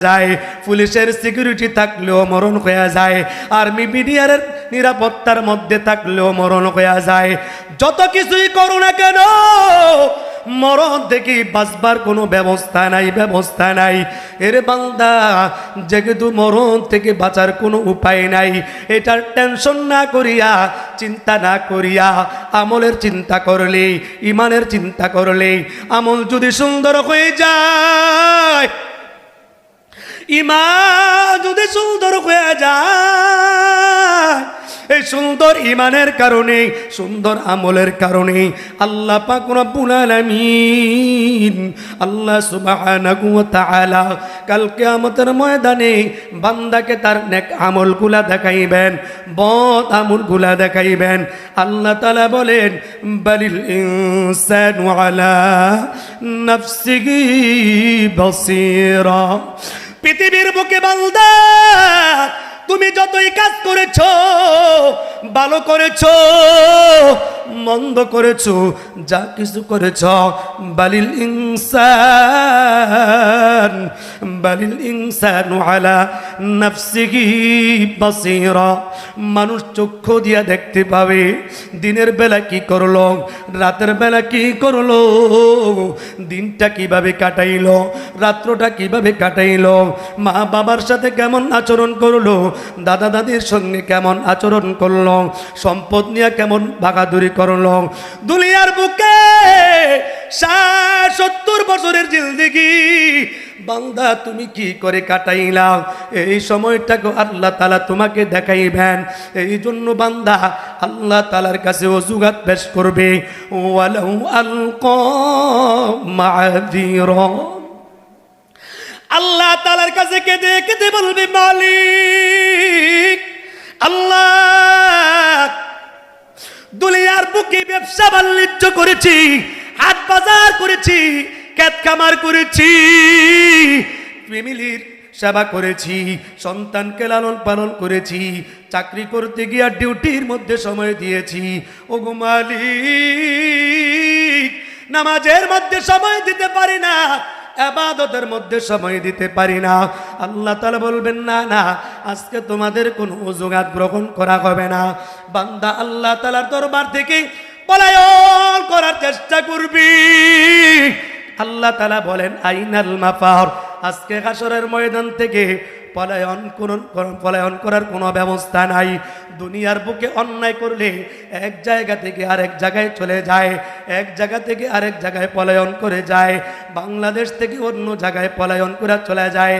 যায়, পুলিশের সিকিউরিটি থাকলেও মরণ হয়ে যায়, আর্মি মিডিয়ার নিরাপত্তার মধ্যে থাকলেও মরণ হয়ে যায়। যত কিছুই করো না কেন মরণ থেকে বাঁচবার কোনো ব্যবস্থা নাই। এর বান্দা, যেহেতু মরণ থেকে বাঁচার কোনো উপায় নাই, এটার টেনশন না করিয়া, চিন্তা না করিয়া আমলের চিন্তা করলে, ইমানের চিন্তা করলে, আমল যদি সুন্দর হয়ে যায়, ইমান যদি সুন্দর হয়ে যায়, এই সুন্দর ইমানের কারণে, সুন্দর আমলের কারণে আল্লাহ পাক রব্বুল আলামিন, আল্লাহ সুবহানাহু ওয়া তাআলা কাল কিয়ামতের ময়দানে বান্দাকে তার নেক আমলগুলা দেখাইবেন, বদ আমলগুলা দেখাইবেন। আল্লাহ তাআলা বলেন, বালিল ইনসানু আলা নাফসিহি বাসীরা। পৃথিবীর বুকে বান্দা, তুমি যতই কাজ করেছো, ভালো করেছো, মন্দ করেছো, যা কিছু করেছো, বালিল ইনসানু আলা নাফসিহি বাসীরা। মানুষ চক্ষু দিয়া দেখতে পাবে দিনের বেলা কি করলো, রাতের বেলা কি করলো, দিনটা কিভাবে কাটাইলো, রাত্রটা কিভাবে কাটাইলো, মা বাবার সাথে কেমন আচরণ করলো, দাদা দাদির সঙ্গে কেমন আচরণ করলো, সম্পদ নিয়ে কেমন বাগাদুরি করলো। দুনিয়ার বুকে 60-70 বছরের জিন্দেগি বান্দা তুমি কি করে কাটাইলা, এই সময়টাকে আল্লাহ তাআলা তোমাকে দেখাইবেন। এই জন্য বান্দা আল্লাহ তাআলার কাছে ওযুগাত পেশ করবে, ওয়ালাউ আলকা মাযিরা। আল্লাহ তাআলার কাছে কেঁদে কেঁদে বলবে, মালিক আল্লাহ, দুনিয়ার বুকে ব্যবসা বাণিজ্য করেছি, হাট বাজার করেছি, ক্ষেত খামার করেছি, ফ্যামিলির সেবা করেছি, সন্তানকে লালন পালন করেছি, চাকরি করতে গিয়ে ডিউটির মধ্যে সময় দিয়েছি। ওগো মালিক, নামাজের মধ্যে সময় দিতে পারি না, ইবাদতের মধ্যে সময় দিতে পারি না। আল্লাহ তাআলা বলবেন, না না, আজকে তোমাদের কোনো অজুহাত গ্রহণ করা হবে না। বান্দা আল্লাহ তাআলার দরবার থেকে পলায়ন করার চেষ্টা করবি। আল্লাহ তাআলা বলেন, আইনাল মাফার। আজকে হাসরের ময়দান থেকে পলায়ন করার কোনো ব্যবস্থা নাই। দুনিয়ার বুকে অন্যায় করলে এক জায়গা থেকে আরেক জায়গায় চলে যায়, এক জায়গা থেকে আরেক জায়গায় পলায়ন করে যায়, বাংলাদেশ থেকে অন্য জায়গায় পলায়ন করে চলে যায়।